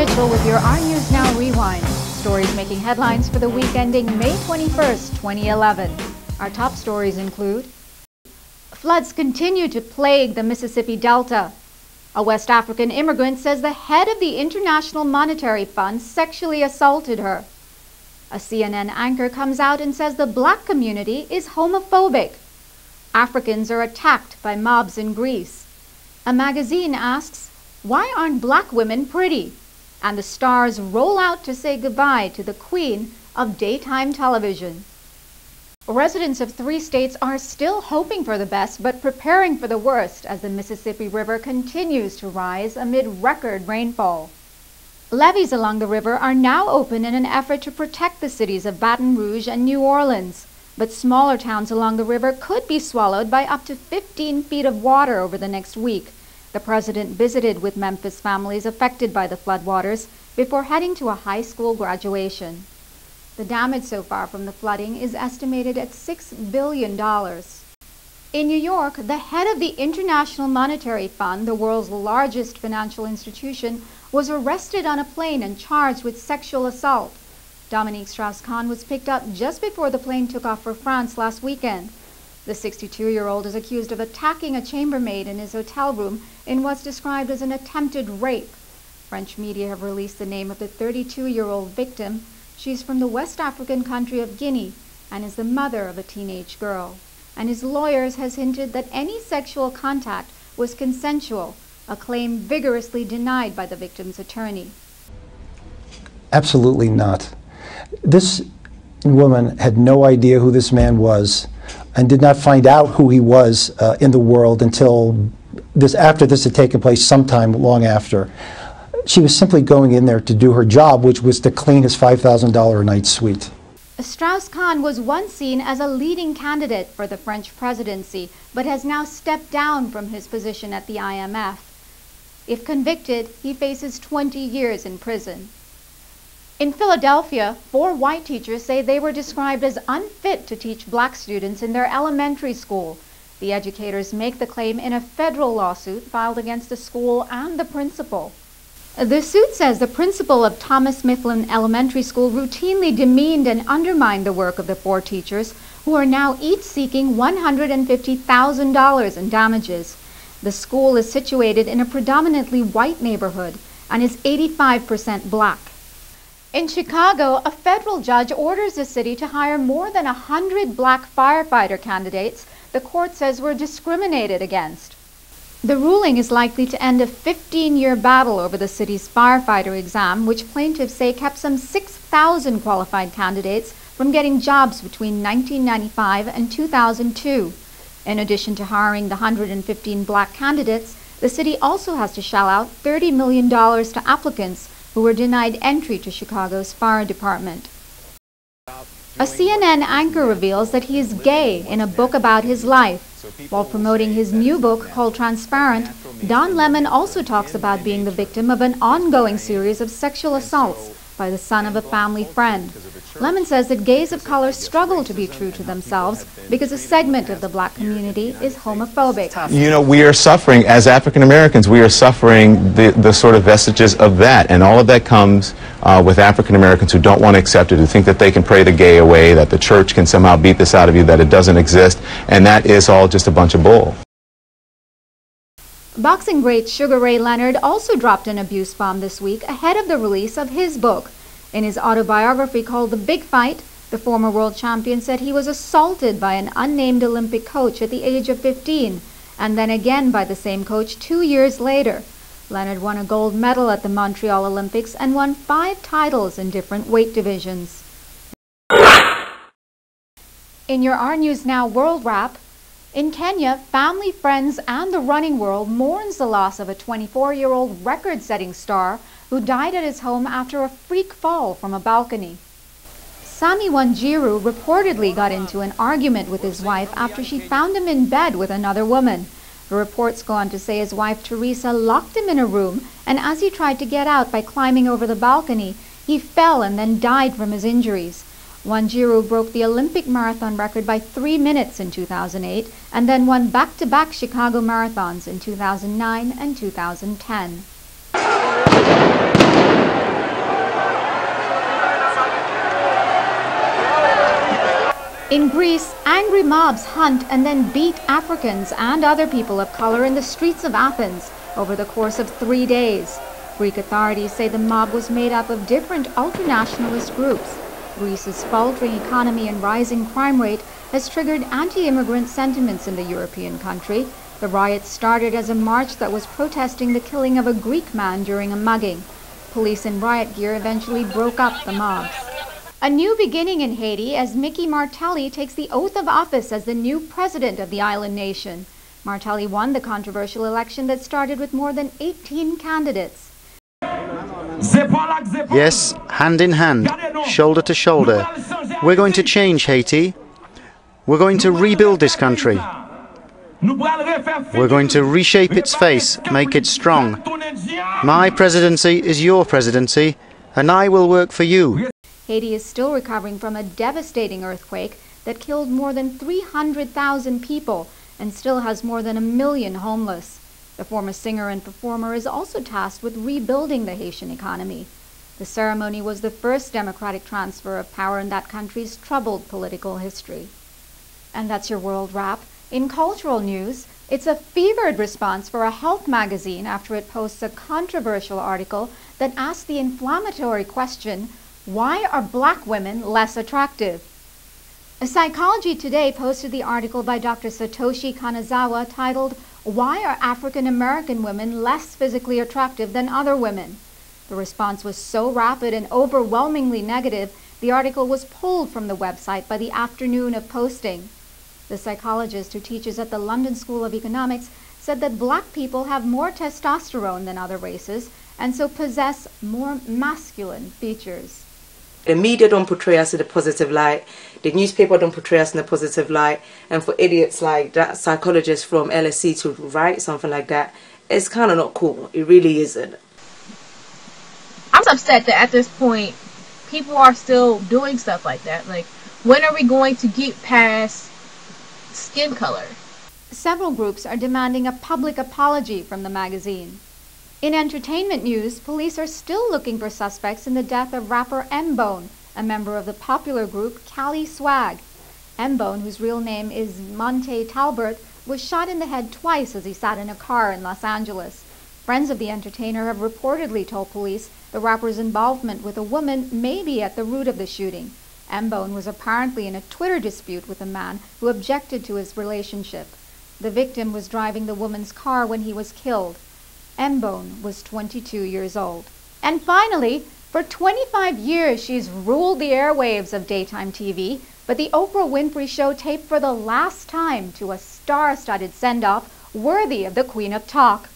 Mitchell with your ONN Now Rewind. Stories making headlines for the week ending May 21st, 2011. Our top stories include: floods continue to plague the Mississippi Delta. A West African immigrant says the head of the International Monetary Fund sexually assaulted her. A CNN anchor comes out and says the black community is homophobic. Africans are attacked by mobs in Greece. A magazine asks, why aren't black women pretty? And the stars roll out to say goodbye to the queen of daytime television. Residents of 3 states are still hoping for the best but preparing for the worst as the Mississippi River continues to rise amid record rainfall. Levees along the river are now open in an effort to protect the cities of Baton Rouge and New Orleans, but smaller towns along the river could be swallowed by up to 15 feet of water over the next week. The president visited with Memphis families affected by the floodwaters before heading to a high school graduation. The damage so far from the flooding is estimated at $6 billion. In New York, the head of the International Monetary Fund, the world's largest financial institution, was arrested on a plane and charged with sexual assault. Dominique Strauss-Kahn was picked up just before the plane took off for France last weekend. The 62-year-old is accused of attacking a chambermaid in his hotel room in what's described as an attempted rape. French media have released the name of the 32-year-old victim. She's from the West African country of Guinea and is the mother of a teenage girl. And his lawyers has hinted that any sexual contact was consensual, a claim vigorously denied by the victim's attorney. Absolutely not. This woman had no idea who this man was and did not find out who he was in the world until after this had taken place sometime long after. She was simply going in there to do her job, which was to clean his $5,000 a night suite. Strauss-Kahn was once seen as a leading candidate for the French presidency, but has now stepped down from his position at the IMF. If convicted, he faces 20 years in prison. In Philadelphia, 4 white teachers say they were described as unfit to teach black students in their elementary school. The educators make the claim in a federal lawsuit filed against the school and the principal. The suit says the principal of Thomas Mifflin Elementary School routinely demeaned and undermined the work of the 4 teachers, who are now each seeking $150,000 in damages. The school is situated in a predominantly white neighborhood and is 85% black. In Chicago, a federal judge orders the city to hire more than 100 black firefighter candidates the court says were discriminated against. The ruling is likely to end a 15-year battle over the city's firefighter exam, which plaintiffs say kept some 6,000 qualified candidates from getting jobs between 1995 and 2002. In addition to hiring the 115 black candidates, the city also has to shell out $30 million to applicants who were denied entry to Chicago's fire department. A CNN anchor reveals that he is gay in a book about his life. While promoting his new book called Transparent, Don Lemon also talks about being the victim of an ongoing series of sexual assaults by the son of a family friend. Lemon says that gays of color struggle to be true to themselves because a segment of the black community is homophobic. You know, we are suffering, as African Americans, we are suffering the sort of vestiges of that, and all of that comes with African Americans who don't want to accept it, who think that they can pray the gay away, that the church can somehow beat this out of you, that it doesn't exist, and that is all just a bunch of bull. Boxing great Sugar Ray Leonard also dropped an abuse bomb this week ahead of the release of his book. In his autobiography called The Big Fight, the former world champion said he was assaulted by an unnamed Olympic coach at the age of 15, and then again by the same coach 2 years later. Leonard won a gold medal at the Montreal Olympics and won 5 titles in different weight divisions. In your ONN Now World Wrap, in Kenya, family, friends, and the running world mourns the loss of a 24-year-old record-setting star who died at his home after a freak fall from a balcony. Sami Wajiru reportedly got into an argument with his wife after she found him in bed with another woman. The reports go on to say his wife Teresa locked him in a room, and as he tried to get out by climbing over the balcony, he fell and then died from his injuries. Wajiru broke the Olympic marathon record by 3 minutes in 2008 and then won back-to-back Chicago marathons in 2009 and 2010. In Greece, angry mobs hunt and then beat Africans and other people of color in the streets of Athens over the course of 3 days. Greek authorities say the mob was made up of different ultranationalist groups. Greece's faltering economy and rising crime rate has triggered anti-immigrant sentiments in the European country. The riots started as a march that was protesting the killing of a Greek man during a mugging. Police in riot gear eventually broke up the mobs. A new beginning in Haiti as Mickey Martelly takes the oath of office as the new president of the island nation. Martelly won the controversial election that started with more than 18 candidates. Yes, hand in hand, shoulder to shoulder. We're going to change Haiti. We're going to rebuild this country. We're going to reshape its face, make it strong. My presidency is your presidency, and I will work for you. Haiti is still recovering from a devastating earthquake that killed more than 300,000 people and still has more than 1 million homeless. The former singer and performer is also tasked with rebuilding the Haitian economy. The ceremony was the first democratic transfer of power in that country's troubled political history. And that's your World Wrap. In cultural news, it's a fevered response for a health magazine after it posts a controversial article that asks the inflammatory question, why are black women less attractive? Psychology Today posted the article by Dr. Satoshi Kanazawa titled, Why are African American women less physically attractive than other women? The response was so rapid and overwhelmingly negative, the article was pulled from the website by the afternoon of posting. The psychologist who teaches at the London School of Economics said that black people have more testosterone than other races and so possess more masculine features. The media don't portray us in a positive light. The newspaper don't portray us in a positive light. And for idiots like that psychologist from LSE to write something like that, it's kind of not cool. It really isn't. I'm upset that at this point, people are still doing stuff like that. Like, when are we going to get past skin color? Several groups are demanding a public apology from the magazine. In entertainment news, police are still looking for suspects in the death of rapper M-Bone, a member of the popular group Cali Swag. M-Bone, whose real name is Monte Talbert, was shot in the head twice as he sat in a car in Los Angeles. Friends of the entertainer have reportedly told police the rapper's involvement with a woman may be at the root of the shooting. M-Bone was apparently in a Twitter dispute with a man who objected to his relationship. The victim was driving the woman's car when he was killed. M-Bone was 22 years old. And finally, for 25 years she's ruled the airwaves of daytime TV, but the Oprah Winfrey Show taped for the last time to a star-studded send-off worthy of the Queen of Talk.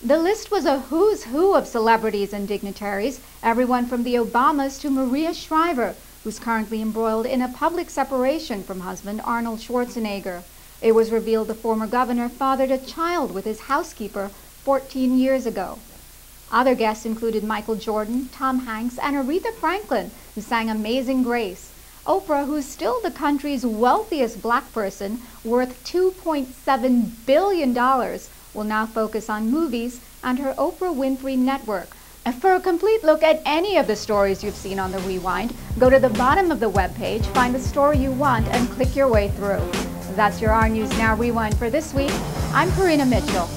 The list was a who's who of celebrities and dignitaries, everyone from the Obamas to Maria Shriver, who's currently embroiled in a public separation from husband Arnold Schwarzenegger. It was revealed the former governor fathered a child with his housekeeper 14 years ago. Other guests included Michael Jordan, Tom Hanks, and Aretha Franklin, who sang Amazing Grace. Oprah, who's still the country's wealthiest black person, worth $2.7 billion, will now focus on movies and her Oprah Winfrey Network. For a complete look at any of the stories you've seen on The Rewind, go to the bottom of the webpage, find the story you want, and click your way through. That's your Our News Now Rewind for this week. I'm Karina Mitchell.